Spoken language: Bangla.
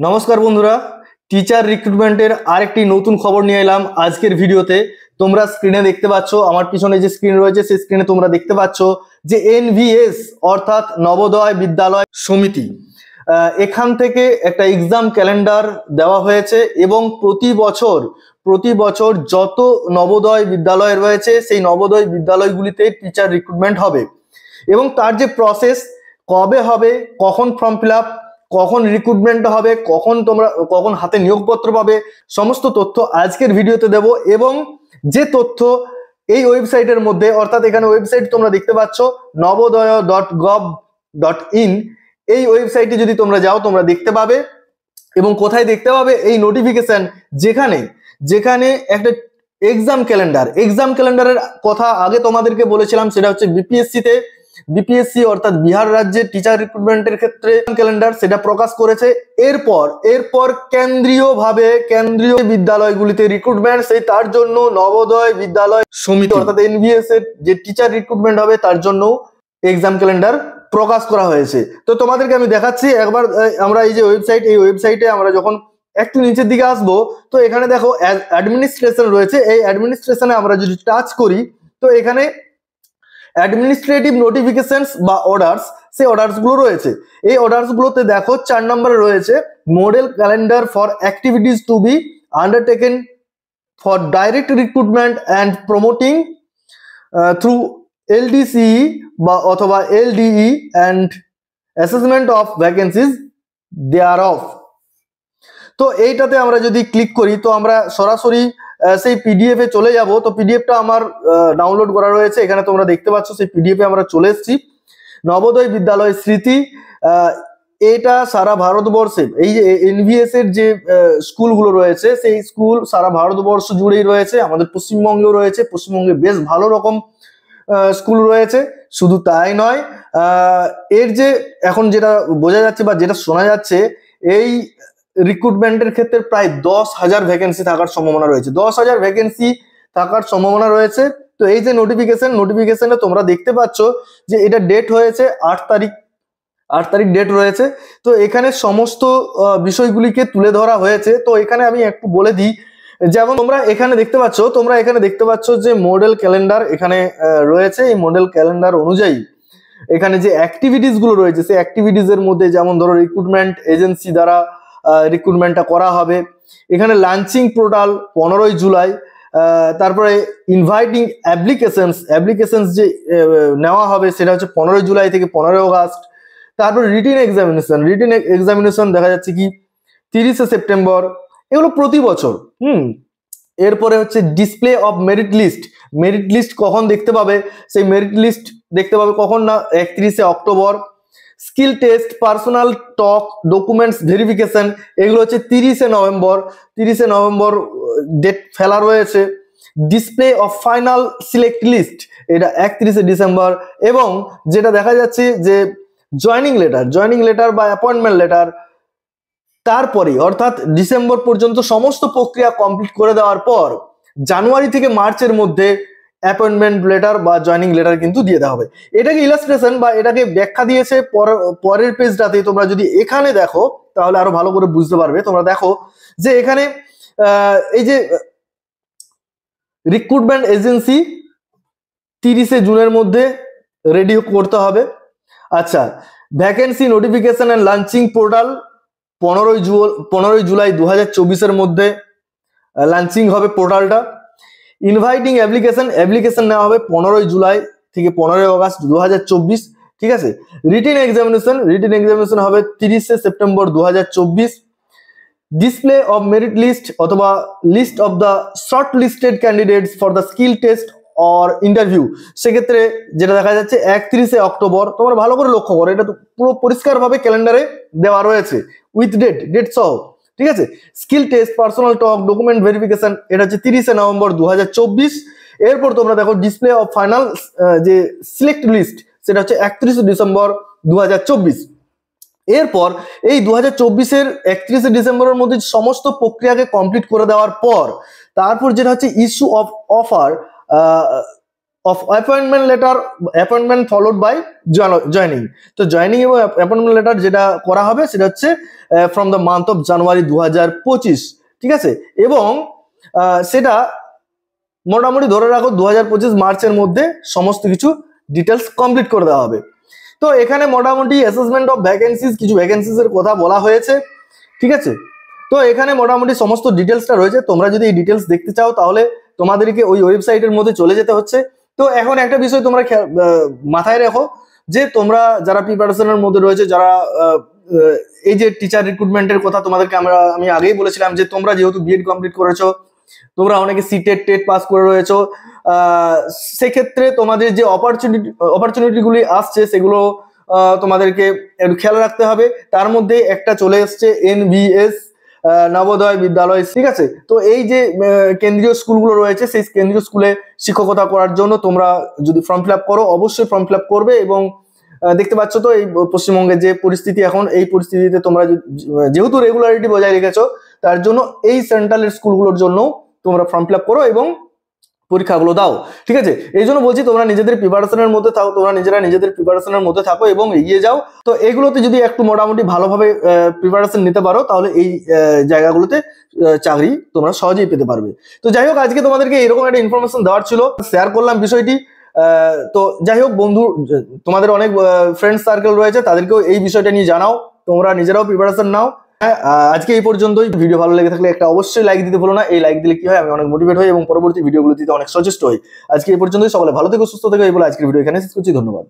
নমস্কার বন্ধুরা, টিচার রিক্রুটমেন্টের আরেকটি নতুন খবর নিয়ে এলাম আজকের ভিডিওতে। তোমরা স্ক্রিনে দেখতে পাচ্ছ, আমার পিছনে যে স্ক্রিন রয়েছে সেই স্ক্রিনে তোমরা দেখতে পাচ্ছ যে এনভিএস অর্থাৎ নবোদয় বিদ্যালয় সমিতি এখান থেকে একটা এক্সাম ক্যালেন্ডার দেওয়া হয়েছে এবং প্রতি বছর যত নবোদয় বিদ্যালয় রয়েছে সেই নবোদয় বিদ্যালয়গুলিতে টিচার রিক্রুটমেন্ট হবে এবং তার যে প্রসেস, কবে হবে, কখন ফর্ম ফিল আপ, কখন রিক্রুটমেন্ট হবে, কখন হাতে নিয়োগপত্র পাবে, সমস্ত তথ্য আজকের ভিডিওতে দেব। এবং যে তথ্য এই ওয়েবসাইটের মধ্যে, অর্থাৎ এখানে ওয়েবসাইট তোমরা দেখতে পাচ্ছ navodaya.gov.in, এই ওয়েবসাইটে যদি তোমরা যাও তোমরা দেখতে পাবে। এবং কোথায় দেখতে পাবে? এই নোটিফিকেশন যেখানে একটা এক্সাম ক্যালেন্ডারের কথা আগে তোমাদেরকে বলেছিলাম, সেটা হচ্ছে বিপিএসসি অর্থাৎ বিহার রাজ্যের টিচার রিক্রুটমেন্টের ক্ষেত্রে ক্যালেন্ডার সেটা প্রকাশ করেছে। এরপর কেন্দ্রীয় বিদ্যালয়গুলিতে রিক্রুটমেন্ট, সেই তার জন্য নবোদয় বিদ্যালয় সমিতি অর্থাৎ এনভিএস এর যে টিচার রিক্রুটমেন্ট হবে তার জন্য এক্সাম ক্যালেন্ডার প্রকাশ করা হয়েছে। তো তোমাদেরকে আমি দেখাচ্ছি একবার। আমরা এই ওয়েবসাইটে আমরা যখন একটু নিচের দিকে আসবো, তো এখানে দেখো অ্যাডমিনিস্ট্রেশন রয়েছে। এই অ্যাডমিনিস্ট্রেশনে আমরা যদি টাচ করি, তো এখানে অ্যাডমিনিস্ট্রেটিভ নোটিফিকেশনস বা অর্ডার্স, সেই অর্ডার্স গুলো রয়েছে। এই অর্ডার্স গুলোতে দেখো 4 নম্বরে রয়েছে model calendar for activities to be undertaken for direct recruitment and promoting through LDCE বা অথবা LDE and assessment of vacancies thereof. তো এইটাতে আমরা যদি ক্লিক করি তো আমরা সরাসরি সেই পিডিএফ এ চলে যাব। তো পিডিএফটা আমার ডাউনলোড করা রয়েছে, এখানে তোমরা দেখতে পাচ্ছ। সেই পিডিএফ এ আমরা চলে এসেছি। নবোদয় বিদ্যালয় স্মৃতি, এটা সারা ভারতবর্ষে এই যে এনভিএস এর যে স্কুলগুলো রয়েছে সেই স্কুল সারা ভারতবর্ষ জুড়েই রয়েছে, আমাদের পশ্চিমবঙ্গেও রয়েছে। পশ্চিমবঙ্গে বেশ ভালো রকম স্কুল রয়েছে। শুধু তাই নয়, এর যে এখন যেটা বোঝা যাচ্ছে বা যেটা শোনা যাচ্ছে, এই রিক্রুটমেন্টের ক্ষেত্রে প্রায় 10,000 ভ্যাকেন্সি থাকার সম্ভাবনা রয়েছে। 10,000 ভ্যাকেন্সি থাকার সম্ভাবনা রয়েছে। তো এই যে নোটিফিকেশনে তোমরা দেখতে পাচ্ছ যে এটা ডেট হয়েছে 8 তারিখ ডেট রয়েছে। তো এখানে সমস্ত বিষয়গুলিকে তুলে ধরা হয়েছে। তো এখানে আমি একটু বলে দিই, যেমন তোমরা এখানে দেখতে পাচ্ছ যে মডেল ক্যালেন্ডার এখানে রয়েছে। এই মডেল ক্যালেন্ডার অনুযায়ী এখানে যে অ্যাক্টিভিটিস গুলো রয়েছে সেই অ্যাক্টিভিটিস এর মধ্যে যেমন ধরো রিক্রুটমেন্ট এজেন্সি দ্বারা রিক্রুটমেন্টটা করা হবে। এখানে লাঞ্চিং পোর্টাল 15ই জুলাই, তারপরে ইনভাইটিং অ্যাপ্লিকেশনস যে নেওয়া হবে সেটা হচ্ছে 15ই জুলাই থেকে 15ই অগাস্ট। তারপর রিটিন এক্সামিনেশন দেখা যাচ্ছে কি 30শে সেপ্টেম্বর। এগুলো প্রতি বছর। এরপরে হচ্ছে ডিসপ্লে অফ মেরিট লিস্ট কখন দেখতে পাবে? সেই মেরিট লিস্ট দেখতে পাবে কখন না, 31শে October. Skill test, personal talk, documents verification, এগুলো হচ্ছে 30শে নভেম্বর ডেট ফেলা রয়েছে। Display of final select list, এটা 31শে ডিসেম্বর। এবং যেটা দেখা যাচ্ছে যে জয়নিং লেটার বা অ্যাপয়েন্টমেন্ট লেটার তারপরে, অর্থাৎ ডিসেম্বর পর্যন্ত সমস্ত প্রক্রিয়া কমপ্লিট করে দেওয়ার পর জানুয়ারি থেকে মার্চের মধ্যে অ্যাপয়েন্টমেন্ট লেটার বা জয়নিং লেটার কিন্তু দিয়ে দেওয়া হবে। এটাকে ইলাস্ট্রেশন বা এটাকে ব্যাখ্যা দিয়েছে পরের পেজটাতে। তোমরা যদি এখানে দেখো তাহলে আরো ভালো করে বুঝতে পারবে। তোমরা দেখো যে এখানে এই যে রিক্রুটমেন্ট এজেন্সি 30শে জুনের মধ্যে রেডি করতে হবে। আচ্ছা, vacancy notification and launching portal 15ই জুলাই 2024-এর মধ্যে লঞ্চিং হবে পোর্টালটা। ইনভাইটিং অ্যাপ্লিকেশন নেওয়া হবে 15ই জুলাই থেকে 15ই অগাস্ট 2024, ঠিক আছে। রিটিন এক্সামিনেশন হবে 30শে September 2024। Display of merit list অথবা list of the shortlisted candidates for the skill test or interview, সেক্ষেত্রে যেটা দেখা যাচ্ছে 31শে অক্টোবর। তোমরা ভালো করে লক্ষ্য করো, এটা তো পুরো পরিষ্কারভাবে ক্যালেন্ডারে দেওয়া রয়েছে উইথ ডেট সহ, ঠিক আছে। স্কিল টেস্ট, পার্সোনাল টক, ডকুমেন্ট ভেরিফিকেশন, এটা হচ্ছে 30শে নভেম্বর 2024। এরপর তোমরা দেখো ডিসপ্লে অফ ফাইনাল যে সিলেক্ট লিস্ট, সেটা হচ্ছে 31শে ডিসেম্বর 2024। এরপর এই 2024-এর 31শে ডিসেম্বরের মধ্যে সমস্ত প্রক্রিয়াকে কমপ্লিট করে দেওয়ার পর তারপর যেটা হচ্ছে issue of of appointment followed by joining. তো জয়নিং এবং অ্যাপয়েন্টমেন্ট লেটার যেটা করা হবে সেটা হচ্ছে from the month of January 2025, ঠিক আছে। এবং সেটা মোটামুটি ধরে রাখো 2025 মার্চের মধ্যে সমস্ত কিছু ডিটেলস কমপ্লিট করে দেওয়া হবে। তো এখানে মোটামুটি অ্যাসেসমেন্ট অফ ভ্যাকেন্সিজ, কিছু ভ্যাকেন্সিজ এর কথা বলা হয়েছে, ঠিক আছে। তো এখানে মোটামুটি সমস্ত ডিটেলসটা রয়েছে। তোমরা যদি এই ডিটেলস দেখতে চাও তাহলে তোমাদেরকে ওই ওয়েবসাইটের মধ্যে চলে যেতে হচ্ছে। তো এখন একটা বিষয় তোমরা মাথায় রাখো যে তোমরা যারা প্রিপারেশনের মধ্যে রয়েছে, যারা এই যে টিচার রিক্রুটমেন্টের কথা তোমাদেরকে আমি আগেই বলেছিলাম যে তোমরা যেহেতু বিএড কমপ্লিট করেছো, তোমরা অনেকে সিটেট টেট পাস করে রয়েছো, সেক্ষেত্রে তোমাদের যে অপরচুনিটিগুলি আসছে সেগুলো তোমাদেরকে একটু খেয়াল রাখতে হবে। তার মধ্যে একটা চলে এসছে NVS নবোদয় বিদ্যালয়, ঠিক আছে। তো এই যে কেন্দ্রীয় স্কুলগুলো রয়েছে সেই কেন্দ্রীয় স্কুলে শিক্ষকতা করার জন্য তোমরা যদি ফর্ম ফিল আপ করো, অবশ্যই ফর্ম ফিল আপ করবে। এবং দেখতে পাচ্ছ তো এই পশ্চিমবঙ্গের যে পরিস্থিতি এখন, এই পরিস্থিতিতে তোমরা যেহেতু রেগুলারিটি বজায় রেখেছো, তার জন্য এই সেন্ট্রালের স্কুলগুলোর জন্য তোমরা ফর্ম ফিল আপ করো এবং পরীক্ষাগুলো দাও, ঠিক আছে। এই জন্য বলছি তোমরা নিজেদের প্রিপারেশনের মধ্যে থাকো, তোমরা নিজেদের প্রিপারেশনের মধ্যে থাকো এবং এগিয়ে যাও। তো এগুলোতে যদি একটু মোটামুটি ভালোভাবে প্রিপারেশন নিতে পারো তাহলে এই জায়গাগুলোতে চাকরি তোমরা সহজেই পেতে পারবে। তো যাই হোক, আজকে তোমাদেরকে এরকম একটা ইনফরমেশন দেওয়ার ছিল, শেয়ার করলাম বিষয়টি। তো যাই হোক বন্ধু, তোমাদের অনেক ফ্রেন্ড সার্কেল রয়েছে, তাদেরকেও এই বিষয়টা নিয়ে জানাও, তোমরা নিজেরাও প্রিপারেশন নাও। আজকে এই পর্যন্তই। ভিডিও ভালো লেগে থাকলে একটা অবশ্যই লাইক দিতে ভুলো না। এই লাইক দিলে কি হয়, আমি অনেক মোটিভেট হই এবং পরবর্তী ভিডিওগুলো দিতে অনেক সচেষ্ট হই। আজকে এই পর্যন্তই। সকলে ভালো থেকো, সুস্থ থেকো, এই বলে আজকের ভিডিও এখানে শেষ করছি। ধন্যবাদ।